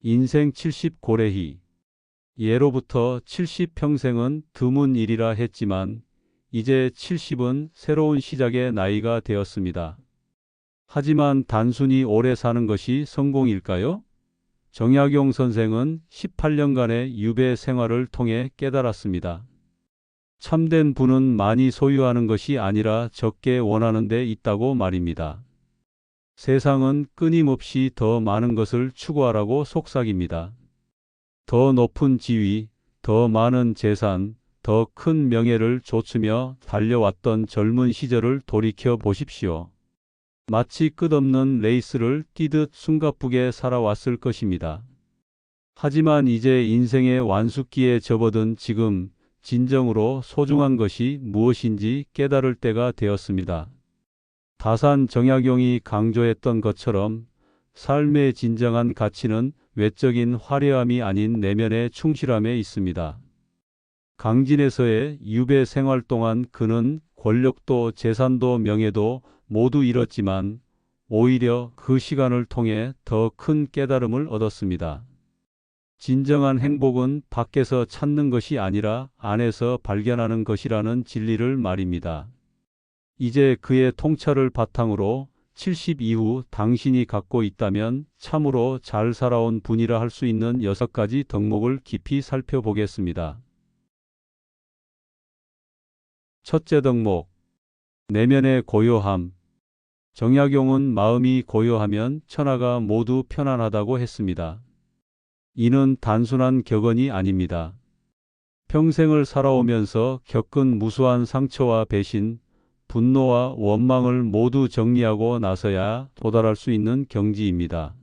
인생 70 고래희. 예로부터 70평생은 드문 일이라 했지만 이제 70은 새로운 시작의 나이가 되었습니다. 하지만 단순히 오래 사는 것이 성공일까요? 정약용 선생은 18년간의 유배 생활을 통해 깨달았습니다. 참된 부는 많이 소유하는 것이 아니라 적게 원하는 데 있다고 말입니다. 세상은 끊임없이 더 많은 것을 추구하라고 속삭입니다. 더 높은 지위, 더 많은 재산, 더 큰 명예를 좇으며 달려왔던 젊은 시절을 돌이켜 보십시오. 마치 끝없는 레이스를 뛰듯 숨가쁘게 살아왔을 것입니다. 하지만 이제 인생의 완숙기에 접어든 지금 진정으로 소중한 것이 무엇인지 깨달을 때가 되었습니다. 다산 정약용이 강조했던 것처럼 삶의 진정한 가치는 외적인 화려함이 아닌 내면의 충실함에 있습니다. 강진에서의 유배 생활 동안 그는 권력도 재산도 명예도 모두 잃었지만 오히려 그 시간을 통해 더 큰 깨달음을 얻었습니다. 진정한 행복은 밖에서 찾는 것이 아니라 안에서 발견하는 것이라는 진리를 말입니다. 이제 그의 통찰을 바탕으로 70 이후 당신이 갖고 있다면 참으로 잘 살아온 분이라 할 수 있는 6가지 덕목을 깊이 살펴보겠습니다. 첫째 덕목, 내면의 고요함. 정약용은 마음이 고요하면 천하가 모두 편안하다고 했습니다. 이는 단순한 격언이 아닙니다. 평생을 살아오면서 겪은 무수한 상처와 배신, 분노와 원망을 모두 정리하고 나서야 도달할 수 있는 경지입니다.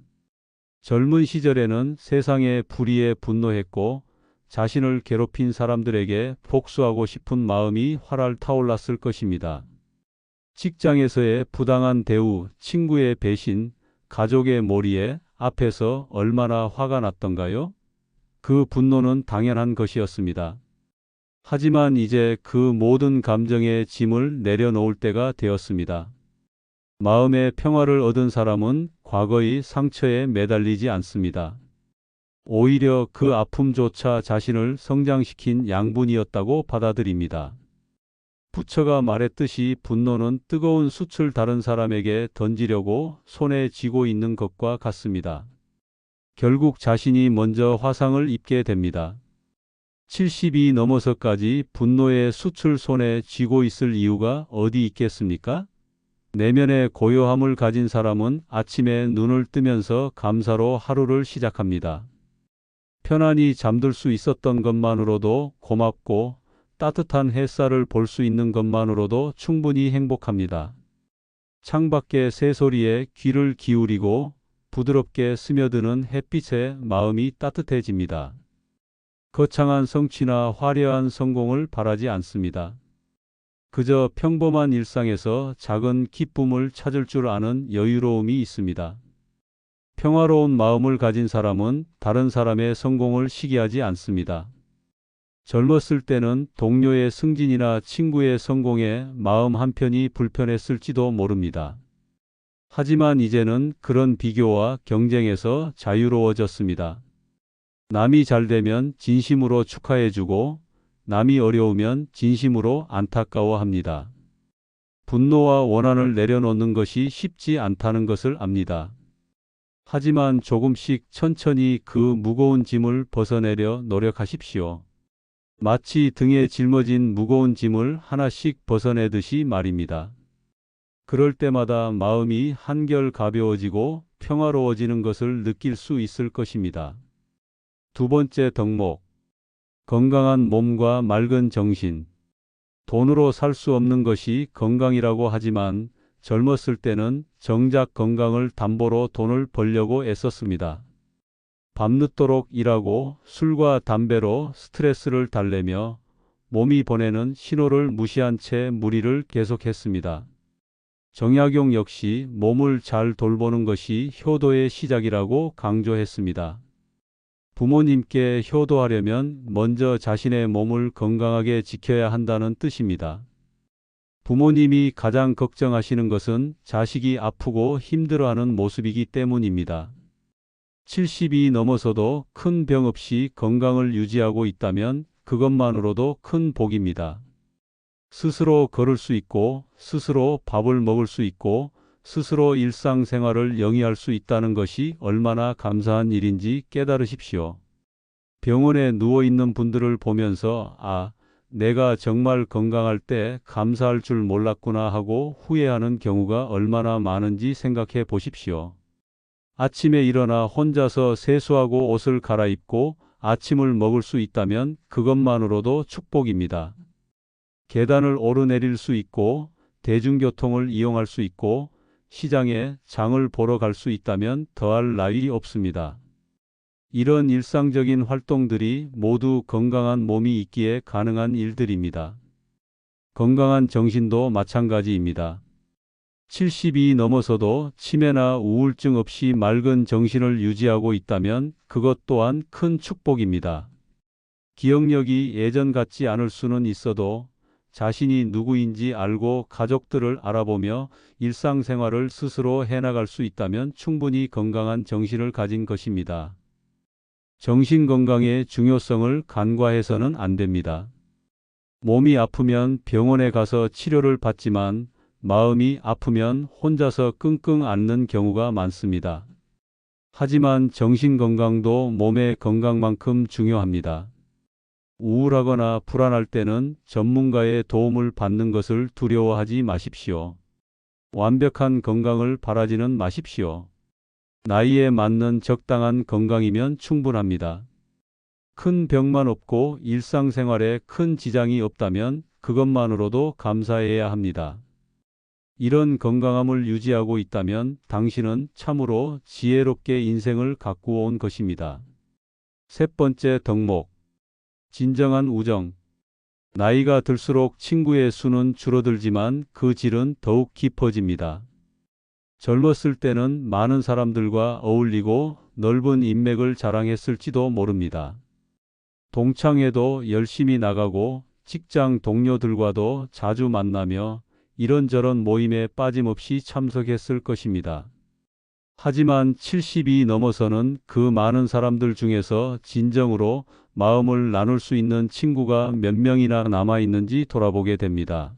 젊은 시절에는 세상의 불의에 분노했고 자신을 괴롭힌 사람들에게 복수하고 싶은 마음이 활활 타올랐을 것입니다. 직장에서의 부당한 대우, 친구의 배신, 가족의 몰이에 앞에서 얼마나 화가 났던가요? 그 분노는 당연한 것이었습니다. 하지만 이제 그 모든 감정의 짐을 내려놓을 때가 되었습니다. 마음의 평화를 얻은 사람은 과거의 상처에 매달리지 않습니다. 오히려 그 아픔조차 자신을 성장시킨 양분이었다고 받아들입니다. 부처가 말했듯이 분노는 뜨거운 숯을 다른 사람에게 던지려고 손에 쥐고 있는 것과 같습니다. 결국 자신이 먼저 화상을 입게 됩니다. 70이 넘어서까지 분노의 숯을 손에 쥐고 있을 이유가 어디 있겠습니까? 내면의 고요함을 가진 사람은 아침에 눈을 뜨면서 감사로 하루를 시작합니다. 편안히 잠들 수 있었던 것만으로도 고맙고 따뜻한 햇살을 볼 수 있는 것만으로도 충분히 행복합니다. 창밖의 새소리에 귀를 기울이고 부드럽게 스며드는 햇빛에 마음이 따뜻해집니다. 거창한 성취나 화려한 성공을 바라지 않습니다. 그저 평범한 일상에서 작은 기쁨을 찾을 줄 아는 여유로움이 있습니다. 평화로운 마음을 가진 사람은 다른 사람의 성공을 시기하지 않습니다. 젊었을 때는 동료의 승진이나 친구의 성공에 마음 한편이 불편했을지도 모릅니다. 하지만 이제는 그런 비교와 경쟁에서 자유로워졌습니다. 남이 잘 되면 진심으로 축하해주고 남이 어려우면 진심으로 안타까워합니다. 분노와 원한을 내려놓는 것이 쉽지 않다는 것을 압니다. 하지만 조금씩 천천히 그 무거운 짐을 벗어내려 노력하십시오. 마치 등에 짊어진 무거운 짐을 하나씩 벗어내듯이 말입니다. 그럴 때마다 마음이 한결 가벼워지고 평화로워지는 것을 느낄 수 있을 것입니다. 두 번째 덕목, 건강한 몸과 맑은 정신. 돈으로 살 수 없는 것이 건강이라고 하지만 젊었을 때는 정작 건강을 담보로 돈을 벌려고 애썼습니다. 밤늦도록 일하고 술과 담배로 스트레스를 달래며 몸이 보내는 신호를 무시한 채 무리를 계속했습니다. 정약용 역시 몸을 잘 돌보는 것이 효도의 시작이라고 강조했습니다. 부모님께 효도하려면 먼저 자신의 몸을 건강하게 지켜야 한다는 뜻입니다. 부모님이 가장 걱정하시는 것은 자식이 아프고 힘들어하는 모습이기 때문입니다. 70이 넘어서도 큰 병 없이 건강을 유지하고 있다면 그것만으로도 큰 복입니다. 스스로 걸을 수 있고, 스스로 밥을 먹을 수 있고, 스스로 일상생활을 영위할 수 있다는 것이 얼마나 감사한 일인지 깨달으십시오. 병원에 누워 있는 분들을 보면서 내가 정말 건강할 때 감사할 줄 몰랐구나 하고 후회하는 경우가 얼마나 많은지 생각해 보십시오. 아침에 일어나 혼자서 세수하고 옷을 갈아입고 아침을 먹을 수 있다면 그것만으로도 축복입니다. 계단을 오르내릴 수 있고 대중교통을 이용할 수 있고 시장에 장을 보러 갈 수 있다면 더할 나위 없습니다. 이런 일상적인 활동들이 모두 건강한 몸이 있기에 가능한 일들입니다. 건강한 정신도 마찬가지입니다. 70이 넘어서도 치매나 우울증 없이 맑은 정신을 유지하고 있다면 그것 또한 큰 축복입니다. 기억력이 예전 같지 않을 수는 있어도 자신이 누구인지 알고 가족들을 알아보며 일상생활을 스스로 해나갈 수 있다면 충분히 건강한 정신을 가진 것입니다. 정신건강의 중요성을 간과해서는 안 됩니다. 몸이 아프면 병원에 가서 치료를 받지만 마음이 아프면 혼자서 끙끙 앓는 경우가 많습니다. 하지만 정신건강도 몸의 건강만큼 중요합니다. 우울하거나 불안할 때는 전문가의 도움을 받는 것을 두려워하지 마십시오. 완벽한 건강을 바라지는 마십시오. 나이에 맞는 적당한 건강이면 충분합니다. 큰 병만 없고 일상생활에 큰 지장이 없다면 그것만으로도 감사해야 합니다. 이런 건강함을 유지하고 있다면 당신은 참으로 지혜롭게 인생을 가꾸어 온 것입니다. 세 번째 덕목. 진정한 우정. 나이가 들수록 친구의 수는 줄어들지만 그 질은 더욱 깊어집니다. 젊었을 때는 많은 사람들과 어울리고 넓은 인맥을 자랑했을지도 모릅니다. 동창회도 열심히 나가고 직장 동료들과도 자주 만나며 이런저런 모임에 빠짐없이 참석했을 것입니다. 하지만 70이 넘어서는 그 많은 사람들 중에서 진정으로 마음을 나눌 수 있는 친구가 몇 명이나 남아있는지 돌아보게 됩니다.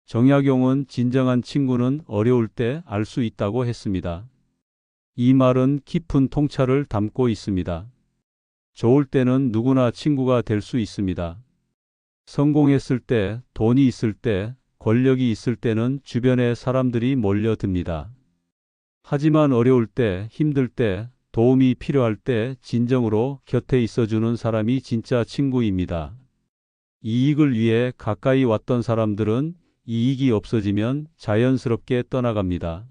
정약용은 진정한 친구는 어려울 때 알 수 있다고 했습니다. 이 말은 깊은 통찰을 담고 있습니다. 좋을 때는 누구나 친구가 될 수 있습니다. 성공했을 때, 돈이 있을 때, 권력이 있을 때는 주변에 사람들이 몰려듭니다. 하지만 어려울 때, 힘들 때, 도움이 필요할 때 진정으로 곁에 있어주는 사람이 진짜 친구입니다. 이익을 위해 가까이 왔던 사람들은 이익이 없어지면 자연스럽게 떠나갑니다.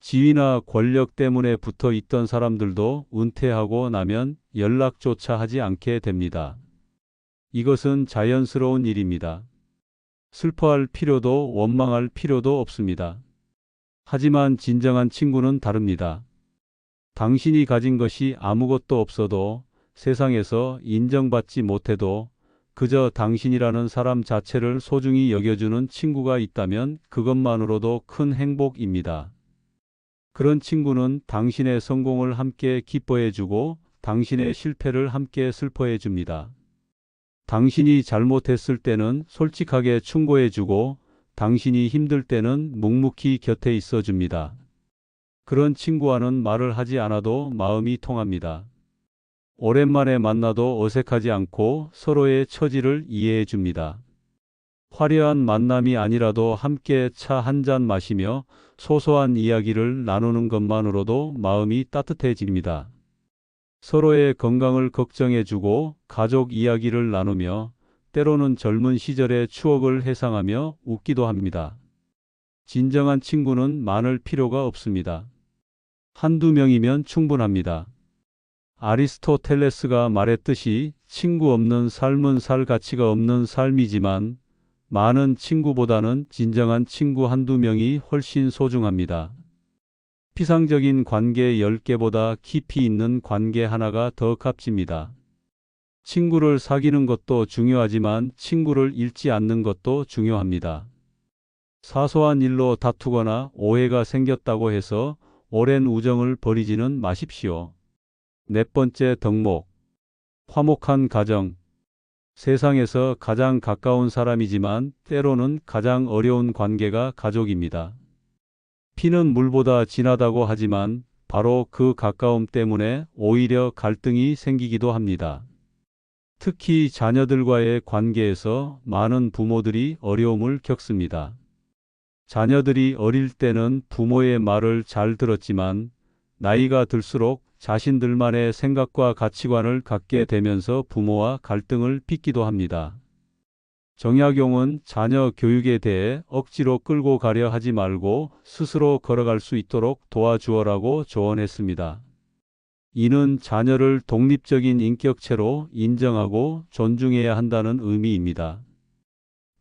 지위나 권력 때문에 붙어 있던 사람들도 은퇴하고 나면 연락조차 하지 않게 됩니다. 이것은 자연스러운 일입니다. 슬퍼할 필요도 원망할 필요도 없습니다. 하지만 진정한 친구는 다릅니다. 당신이 가진 것이 아무것도 없어도 세상에서 인정받지 못해도 그저 당신이라는 사람 자체를 소중히 여겨주는 친구가 있다면 그것만으로도 큰 행복입니다. 그런 친구는 당신의 성공을 함께 기뻐해주고 당신의 실패를 함께 슬퍼해줍니다. 당신이 잘못했을 때는 솔직하게 충고해주고 당신이 힘들 때는 묵묵히 곁에 있어줍니다. 그런 친구와는 말을 하지 않아도 마음이 통합니다. 오랜만에 만나도 어색하지 않고 서로의 처지를 이해해 줍니다. 화려한 만남이 아니라도 함께 차 한 잔 마시며 소소한 이야기를 나누는 것만으로도 마음이 따뜻해집니다. 서로의 건강을 걱정해 주고 가족 이야기를 나누며 때로는 젊은 시절의 추억을 회상하며 웃기도 합니다. 진정한 친구는 많을 필요가 없습니다. 한두 명이면 충분합니다. 아리스토텔레스가 말했듯이 친구 없는 삶은 살 가치가 없는 삶이지만 많은 친구보다는 진정한 친구 한두 명이 훨씬 소중합니다. 피상적인 관계 10개보다 깊이 있는 관계 하나가 더 값집니다. 친구를 사귀는 것도 중요하지만 친구를 잃지 않는 것도 중요합니다. 사소한 일로 다투거나 오해가 생겼다고 해서 오랜 우정을 버리지는 마십시오. 네 번째 덕목. 화목한 가정. 세상에서 가장 가까운 사람이지만 때로는 가장 어려운 관계가 가족입니다. 피는 물보다 진하다고 하지만 바로 그 가까움 때문에 오히려 갈등이 생기기도 합니다. 특히 자녀들과의 관계에서 많은 부모들이 어려움을 겪습니다. 자녀들이 어릴 때는 부모의 말을 잘 들었지만 나이가 들수록 자신들만의 생각과 가치관을 갖게 되면서 부모와 갈등을 빚기도 합니다. 정약용은 자녀 교육에 대해 억지로 끌고 가려 하지 말고 스스로 걸어갈 수 있도록 도와주어라고 조언했습니다. 이는 자녀를 독립적인 인격체로 인정하고 존중해야 한다는 의미입니다.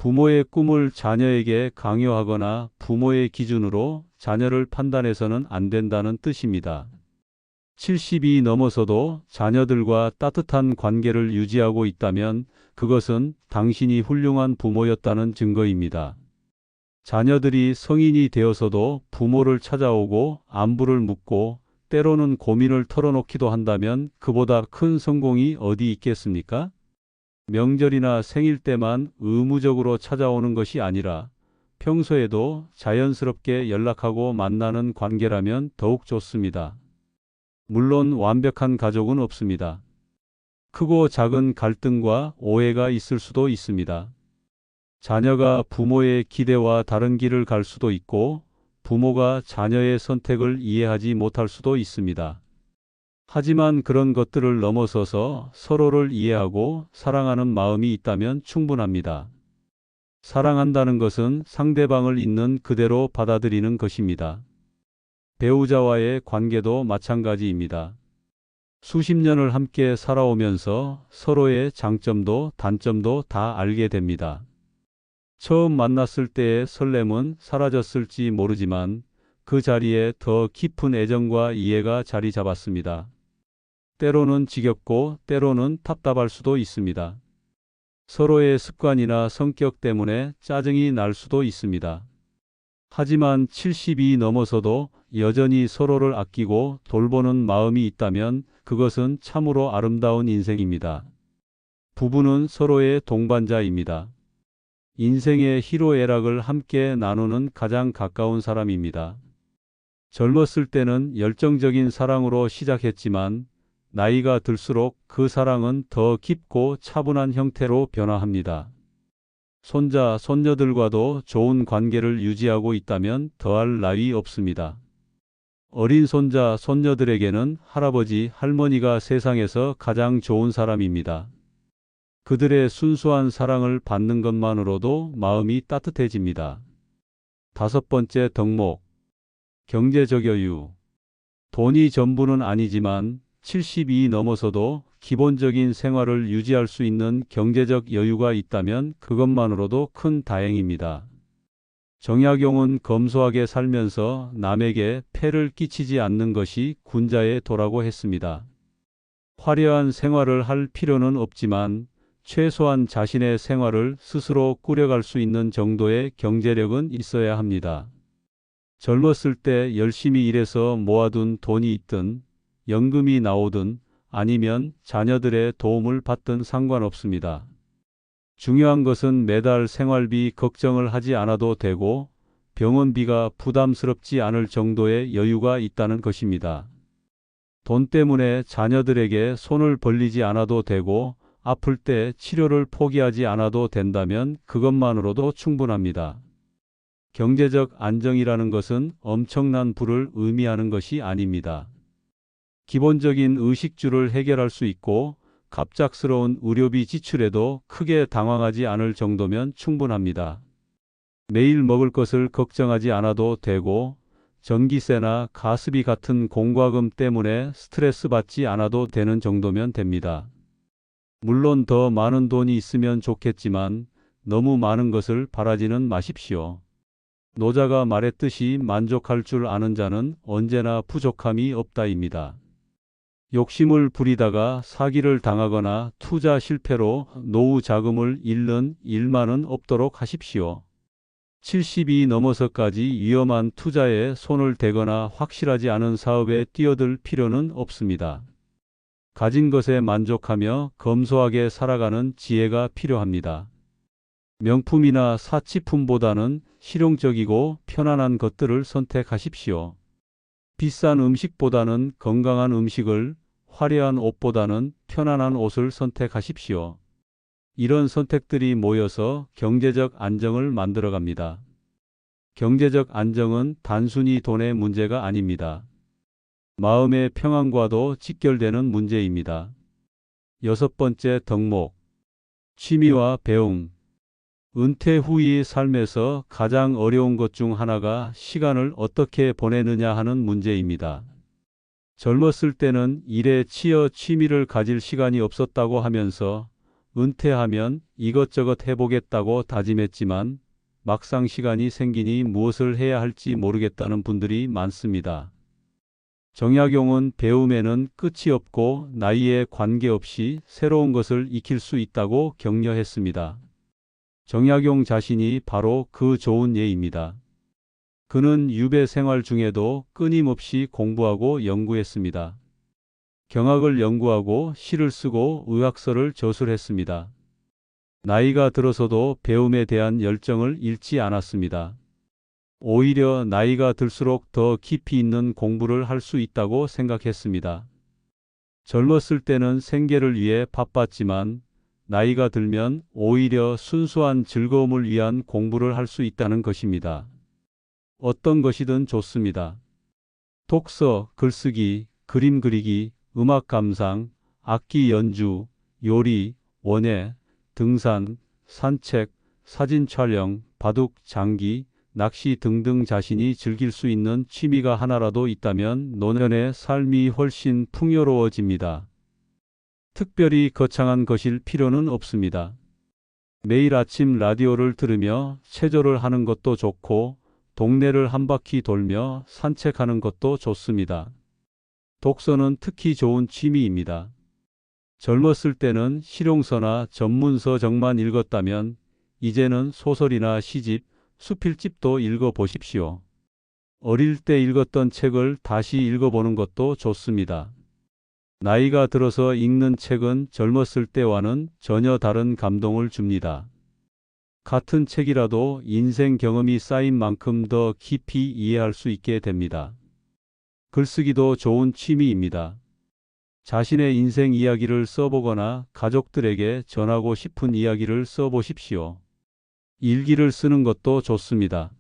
부모의 꿈을 자녀에게 강요하거나 부모의 기준으로 자녀를 판단해서는 안 된다는 뜻입니다. 70이 넘어서도 자녀들과 따뜻한 관계를 유지하고 있다면 그것은 당신이 훌륭한 부모였다는 증거입니다. 자녀들이 성인이 되어서도 부모를 찾아오고 안부를 묻고 때로는 고민을 털어놓기도 한다면 그보다 큰 성공이 어디 있겠습니까? 명절이나 생일 때만 의무적으로 찾아오는 것이 아니라 평소에도 자연스럽게 연락하고 만나는 관계라면 더욱 좋습니다. 물론 완벽한 가족은 없습니다. 크고 작은 갈등과 오해가 있을 수도 있습니다. 자녀가 부모의 기대와 다른 길을 갈 수도 있고 부모가 자녀의 선택을 이해하지 못할 수도 있습니다. 하지만 그런 것들을 넘어서서 서로를 이해하고 사랑하는 마음이 있다면 충분합니다. 사랑한다는 것은 상대방을 있는 그대로 받아들이는 것입니다. 배우자와의 관계도 마찬가지입니다. 수십 년을 함께 살아오면서 서로의 장점도 단점도 다 알게 됩니다. 처음 만났을 때의 설렘은 사라졌을지 모르지만 그 자리에 더 깊은 애정과 이해가 자리 잡았습니다. 때로는 지겹고 때로는 답답할 수도 있습니다. 서로의 습관이나 성격 때문에 짜증이 날 수도 있습니다. 하지만 70이 넘어서도 여전히 서로를 아끼고 돌보는 마음이 있다면 그것은 참으로 아름다운 인생입니다. 부부는 서로의 동반자입니다. 인생의 희로애락을 함께 나누는 가장 가까운 사람입니다. 젊었을 때는 열정적인 사랑으로 시작했지만 나이가 들수록 그 사랑은 더 깊고 차분한 형태로 변화합니다. 손자, 손녀들과도 좋은 관계를 유지하고 있다면 더할 나위 없습니다. 어린 손자, 손녀들에게는 할아버지, 할머니가 세상에서 가장 좋은 사람입니다. 그들의 순수한 사랑을 받는 것만으로도 마음이 따뜻해집니다. 다섯 번째 덕목. 경제적 여유. 돈이 전부는 아니지만 70이 넘어서도 기본적인 생활을 유지할 수 있는 경제적 여유가 있다면 그것만으로도 큰 다행입니다. 정약용은 검소하게 살면서 남에게 폐를 끼치지 않는 것이 군자의 도라고 했습니다. 화려한 생활을 할 필요는 없지만 최소한 자신의 생활을 스스로 꾸려갈 수 있는 정도의 경제력은 있어야 합니다. 젊었을 때 열심히 일해서 모아둔 돈이 있든 연금이 나오든 아니면 자녀들의 도움을 받든 상관없습니다. 중요한 것은 매달 생활비 걱정을 하지 않아도 되고 병원비가 부담스럽지 않을 정도의 여유가 있다는 것입니다. 돈 때문에 자녀들에게 손을 벌리지 않아도 되고 아플 때 치료를 포기하지 않아도 된다면 그것만으로도 충분합니다. 경제적 안정이라는 것은 엄청난 부를 의미하는 것이 아닙니다. 기본적인 의식주를 해결할 수 있고 갑작스러운 의료비 지출에도 크게 당황하지 않을 정도면 충분합니다. 매일 먹을 것을 걱정하지 않아도 되고 전기세나 가스비 같은 공과금 때문에 스트레스 받지 않아도 되는 정도면 됩니다. 물론 더 많은 돈이 있으면 좋겠지만 너무 많은 것을 바라지는 마십시오. 노자가 말했듯이 만족할 줄 아는 자는 언제나 부족함이 없다입니다. 욕심을 부리다가 사기를 당하거나 투자 실패로 노후 자금을 잃는 일만은 없도록 하십시오. 70이 넘어서까지 위험한 투자에 손을 대거나 확실하지 않은 사업에 뛰어들 필요는 없습니다. 가진 것에 만족하며 검소하게 살아가는 지혜가 필요합니다. 명품이나 사치품보다는 실용적이고 편안한 것들을 선택하십시오. 비싼 음식보다는 건강한 음식을, 화려한 옷보다는 편안한 옷을 선택하십시오. 이런 선택들이 모여서 경제적 안정을 만들어갑니다. 경제적 안정은 단순히 돈의 문제가 아닙니다. 마음의 평안과도 직결되는 문제입니다. 여섯 번째 덕목. 취미와 배움. 은퇴 후의 삶에서 가장 어려운 것 중 하나가 시간을 어떻게 보내느냐 하는 문제입니다. 젊었을 때는 일에 치여 취미를 가질 시간이 없었다고 하면서 은퇴하면 이것저것 해보겠다고 다짐했지만 막상 시간이 생기니 무엇을 해야 할지 모르겠다는 분들이 많습니다. 정약용은 배움에는 끝이 없고 나이에 관계없이 새로운 것을 익힐 수 있다고 격려했습니다. 정약용 자신이 바로 그 좋은 예입니다. 그는 유배 생활 중에도 끊임없이 공부하고 연구했습니다. 경학을 연구하고 시를 쓰고 의학서를 저술했습니다. 나이가 들어서도 배움에 대한 열정을 잃지 않았습니다. 오히려 나이가 들수록 더 깊이 있는 공부를 할 수 있다고 생각했습니다. 젊었을 때는 생계를 위해 바빴지만 나이가 들면 오히려 순수한 즐거움을 위한 공부를 할 수 있다는 것입니다. 어떤 것이든 좋습니다. 독서, 글쓰기, 그림 그리기, 음악 감상, 악기 연주, 요리, 원예, 등산, 산책, 사진 촬영, 바둑, 장기, 낚시 등등 자신이 즐길 수 있는 취미가 하나라도 있다면 노년의 삶이 훨씬 풍요로워집니다. 특별히 거창한 것일 필요는 없습니다. 매일 아침 라디오를 들으며 체조를 하는 것도 좋고 동네를 한 바퀴 돌며 산책하는 것도 좋습니다. 독서는 특히 좋은 취미입니다. 젊었을 때는 실용서나 전문서 정만 읽었다면 이제는 소설이나 시집, 수필집도 읽어보십시오. 어릴 때 읽었던 책을 다시 읽어보는 것도 좋습니다. 나이가 들어서 읽는 책은 젊었을 때와는 전혀 다른 감동을 줍니다. 같은 책이라도 인생 경험이 쌓인 만큼 더 깊이 이해할 수 있게 됩니다. 글쓰기도 좋은 취미입니다. 자신의 인생 이야기를 써보거나 가족들에게 전하고 싶은 이야기를 써보십시오. 일기를 쓰는 것도 좋습니다.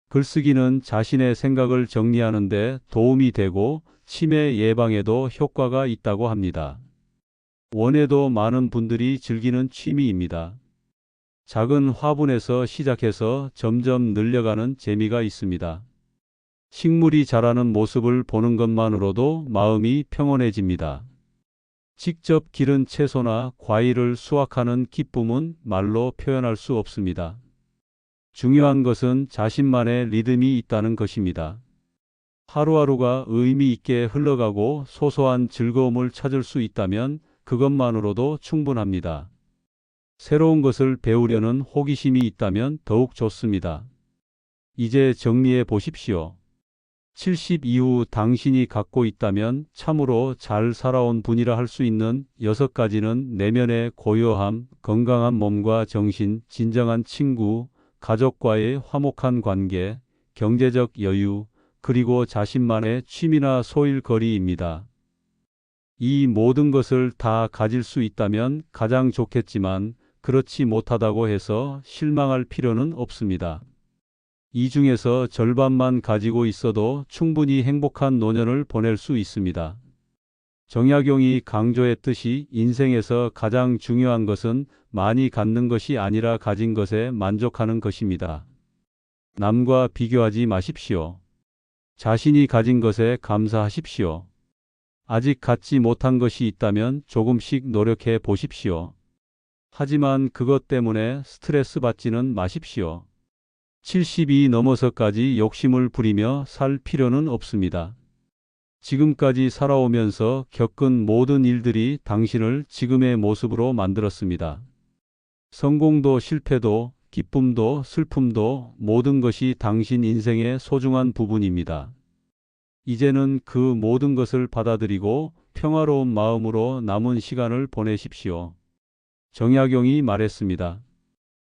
글쓰기는 자신의 생각을 정리하는 데 도움이 되고 치매 예방에도 효과가 있다고 합니다. 원예도 많은 분들이 즐기는 취미입니다. 작은 화분에서 시작해서 점점 늘려가는 재미가 있습니다. 식물이 자라는 모습을 보는 것만으로도 마음이 평온해집니다. 직접 기른 채소나 과일을 수확하는 기쁨은 말로 표현할 수 없습니다. 중요한 것은 자신만의 리듬이 있다는 것입니다. 하루하루가 의미 있게 흘러가고 소소한 즐거움을 찾을 수 있다면 그것만으로도 충분합니다. 새로운 것을 배우려는 호기심이 있다면 더욱 좋습니다. 이제 정리해 보십시오. 70 이후 당신이 갖고 있다면 참으로 잘 살아온 분이라 할 수 있는 6가지는 내면의 고요함, 건강한 몸과 정신, 진정한 친구, 가족과의 화목한 관계, 경제적 여유, 그리고 자신만의 취미나 소일거리입니다. 이 모든 것을 다 가질 수 있다면 가장 좋겠지만 그렇지 못하다고 해서 실망할 필요는 없습니다. 이 중에서 절반만 가지고 있어도 충분히 행복한 노년을 보낼 수 있습니다. 정약용이 강조했듯이 인생에서 가장 중요한 것은 많이 갖는 것이 아니라 가진 것에 만족하는 것입니다. 남과 비교하지 마십시오. 자신이 가진 것에 감사하십시오. 아직 갖지 못한 것이 있다면 조금씩 노력해 보십시오. 하지만 그것 때문에 스트레스 받지는 마십시오. 70이 넘어서까지 욕심을 부리며 살 필요는 없습니다. 지금까지 살아오면서 겪은 모든 일들이 당신을 지금의 모습으로 만들었습니다. 성공도 실패도 기쁨도 슬픔도 모든 것이 당신 인생의 소중한 부분입니다. 이제는 그 모든 것을 받아들이고 평화로운 마음으로 남은 시간을 보내십시오. 정약용이 말했습니다.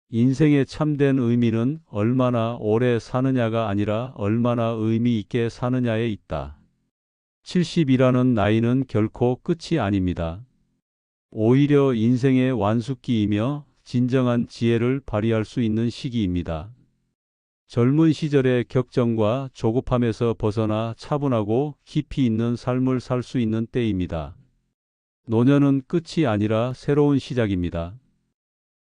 인생의 참된 의미는 얼마나 오래 사느냐가 아니라 얼마나 의미 있게 사느냐에 있다. 70이라는 나이는 결코 끝이 아닙니다. 오히려 인생의 완숙기이며 진정한 지혜를 발휘할 수 있는 시기입니다. 젊은 시절의 격정과 조급함에서 벗어나 차분하고 깊이 있는 삶을 살 수 있는 때입니다. 노년은 끝이 아니라 새로운 시작입니다.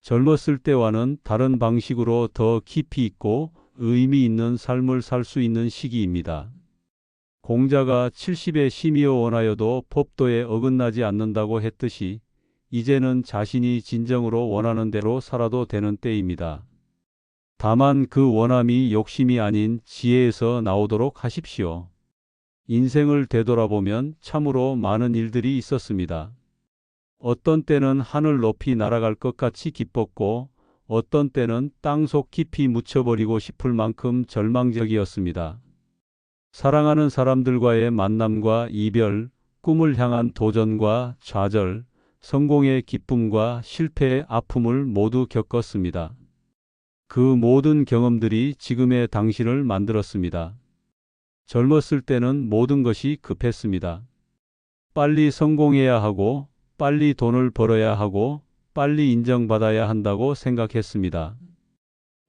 젊었을 때와는 다른 방식으로 더 깊이 있고 의미 있는 삶을 살 수 있는 시기입니다. 공자가 70에 심이어 원하여도 법도에 어긋나지 않는다고 했듯이 이제는 자신이 진정으로 원하는 대로 살아도 되는 때입니다. 다만 그 원함이 욕심이 아닌 지혜에서 나오도록 하십시오. 인생을 되돌아보면 참으로 많은 일들이 있었습니다. 어떤 때는 하늘 높이 날아갈 것 같이 기뻤고 어떤 때는 땅속 깊이 묻혀버리고 싶을 만큼 절망적이었습니다. 사랑하는 사람들과의 만남과 이별, 꿈을 향한 도전과 좌절, 성공의 기쁨과 실패의 아픔을 모두 겪었습니다. 그 모든 경험들이 지금의 당신을 만들었습니다. 젊었을 때는 모든 것이 급했습니다. 빨리 성공해야 하고 빨리 돈을 벌어야 하고 빨리 인정받아야 한다고 생각했습니다.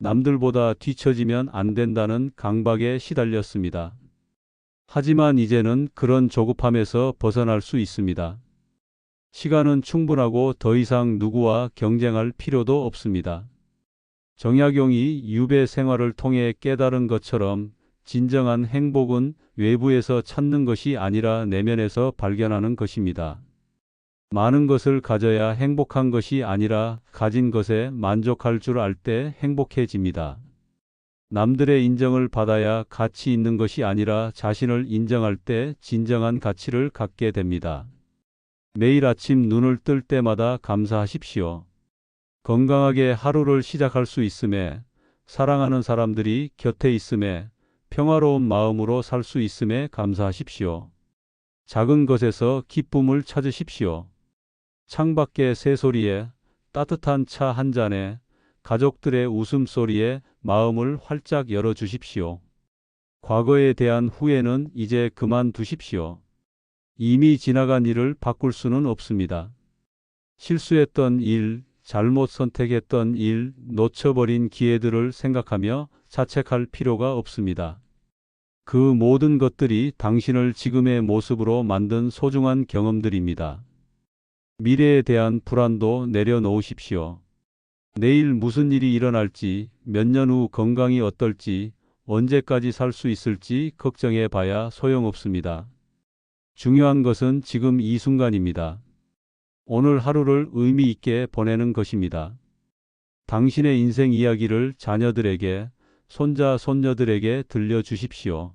남들보다 뒤처지면 안 된다는 강박에 시달렸습니다. 하지만 이제는 그런 조급함에서 벗어날 수 있습니다. 시간은 충분하고 더 이상 누구와 경쟁할 필요도 없습니다. 정약용이 유배 생활을 통해 깨달은 것처럼 진정한 행복은 외부에서 찾는 것이 아니라 내면에서 발견하는 것입니다. 많은 것을 가져야 행복한 것이 아니라 가진 것에 만족할 줄 알 때 행복해집니다. 남들의 인정을 받아야 가치 있는 것이 아니라 자신을 인정할 때 진정한 가치를 갖게 됩니다. 매일 아침 눈을 뜰 때마다 감사하십시오. 건강하게 하루를 시작할 수 있음에, 사랑하는 사람들이 곁에 있음에, 평화로운 마음으로 살 수 있음에 감사하십시오. 작은 것에서 기쁨을 찾으십시오. 창밖의 새소리에, 따뜻한 차 한 잔에, 가족들의 웃음소리에 마음을 활짝 열어주십시오. 과거에 대한 후회는 이제 그만두십시오. 이미 지나간 일을 바꿀 수는 없습니다. 실수했던 일, 잘못 선택했던 일, 놓쳐버린 기회들을 생각하며 자책할 필요가 없습니다. 그 모든 것들이 당신을 지금의 모습으로 만든 소중한 경험들입니다. 미래에 대한 불안도 내려놓으십시오. 내일 무슨 일이 일어날지, 몇 년 후 건강이 어떨지, 언제까지 살 수 있을지 걱정해 봐야 소용없습니다. 중요한 것은 지금 이 순간입니다. 오늘 하루를 의미 있게 보내는 것입니다. 당신의 인생 이야기를 자녀들에게, 손자, 손녀들에게 들려주십시오.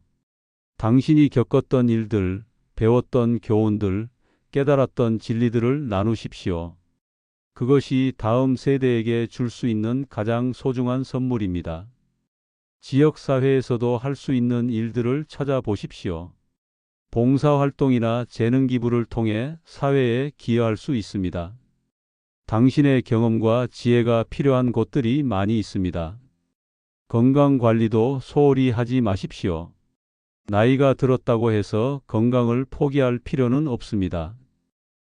당신이 겪었던 일들, 배웠던 교훈들, 깨달았던 진리들을 나누십시오. 그것이 다음 세대에게 줄 수 있는 가장 소중한 선물입니다. 지역사회에서도 할 수 있는 일들을 찾아보십시오. 봉사활동이나 재능기부를 통해 사회에 기여할 수 있습니다. 당신의 경험과 지혜가 필요한 곳들이 많이 있습니다. 건강관리도 소홀히 하지 마십시오. 나이가 들었다고 해서 건강을 포기할 필요는 없습니다.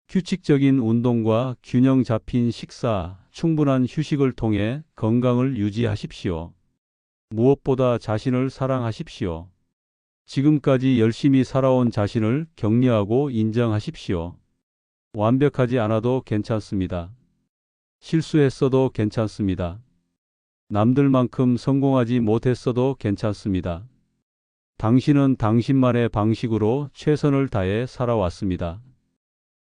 규칙적인 운동과 균형 잡힌 식사, 충분한 휴식을 통해 건강을 유지하십시오. 무엇보다 자신을 사랑하십시오. 지금까지 열심히 살아온 자신을 격려하고 인정하십시오. 완벽하지 않아도 괜찮습니다. 실수했어도 괜찮습니다. 남들만큼 성공하지 못했어도 괜찮습니다. 당신은 당신만의 방식으로 최선을 다해 살아왔습니다.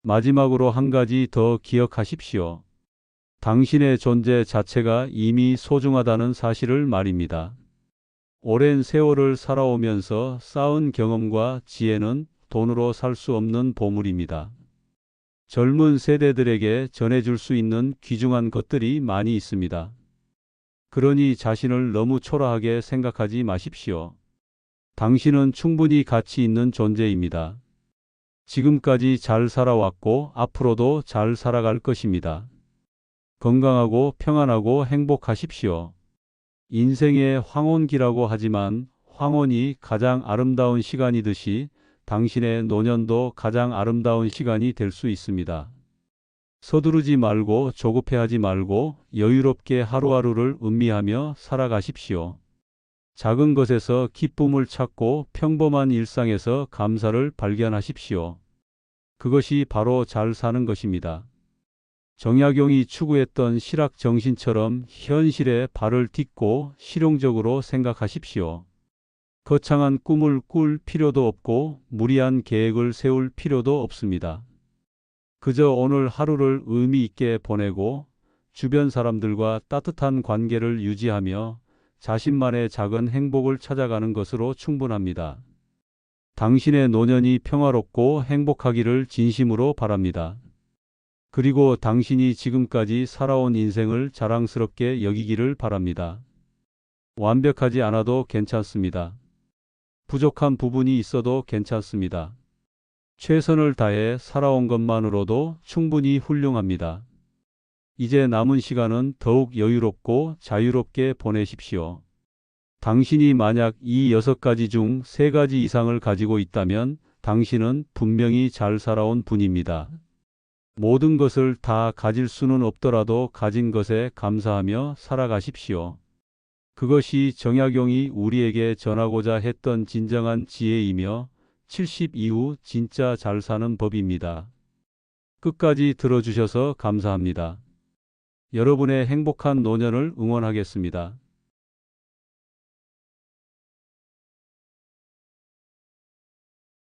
마지막으로 한 가지 더 기억하십시오. 당신의 존재 자체가 이미 소중하다는 사실을 말입니다. 오랜 세월을 살아오면서 쌓은 경험과 지혜는 돈으로 살 수 없는 보물입니다. 젊은 세대들에게 전해줄 수 있는 귀중한 것들이 많이 있습니다. 그러니 자신을 너무 초라하게 생각하지 마십시오. 당신은 충분히 가치 있는 존재입니다. 지금까지 잘 살아왔고 앞으로도 잘 살아갈 것입니다. 건강하고 평안하고 행복하십시오. 인생의 황혼기라고 하지만 황혼이 가장 아름다운 시간이듯이 당신의 노년도 가장 아름다운 시간이 될 수 있습니다. 서두르지 말고 조급해하지 말고 여유롭게 하루하루를 음미하며 살아가십시오. 작은 것에서 기쁨을 찾고 평범한 일상에서 감사를 발견하십시오. 그것이 바로 잘 사는 것입니다. 정약용이 추구했던 실학 정신처럼 현실에 발을 딛고 실용적으로 생각하십시오. 거창한 꿈을 꿀 필요도 없고 무리한 계획을 세울 필요도 없습니다. 그저 오늘 하루를 의미 있게 보내고 주변 사람들과 따뜻한 관계를 유지하며 자신만의 작은 행복을 찾아가는 것으로 충분합니다. 당신의 노년이 평화롭고 행복하기를 진심으로 바랍니다. 그리고 당신이 지금까지 살아온 인생을 자랑스럽게 여기기를 바랍니다. 완벽하지 않아도 괜찮습니다. 부족한 부분이 있어도 괜찮습니다. 최선을 다해 살아온 것만으로도 충분히 훌륭합니다. 이제 남은 시간은 더욱 여유롭고 자유롭게 보내십시오. 당신이 만약 이 6가지 중 3가지 이상을 가지고 있다면 당신은 분명히 잘 살아온 분입니다. 모든 것을 다 가질 수는 없더라도 가진 것에 감사하며 살아가십시오. 그것이 정약용이 우리에게 전하고자 했던 진정한 지혜이며 70 이후 진짜 잘 사는 법입니다. 끝까지 들어주셔서 감사합니다. 여러분의 행복한 노년을 응원하겠습니다.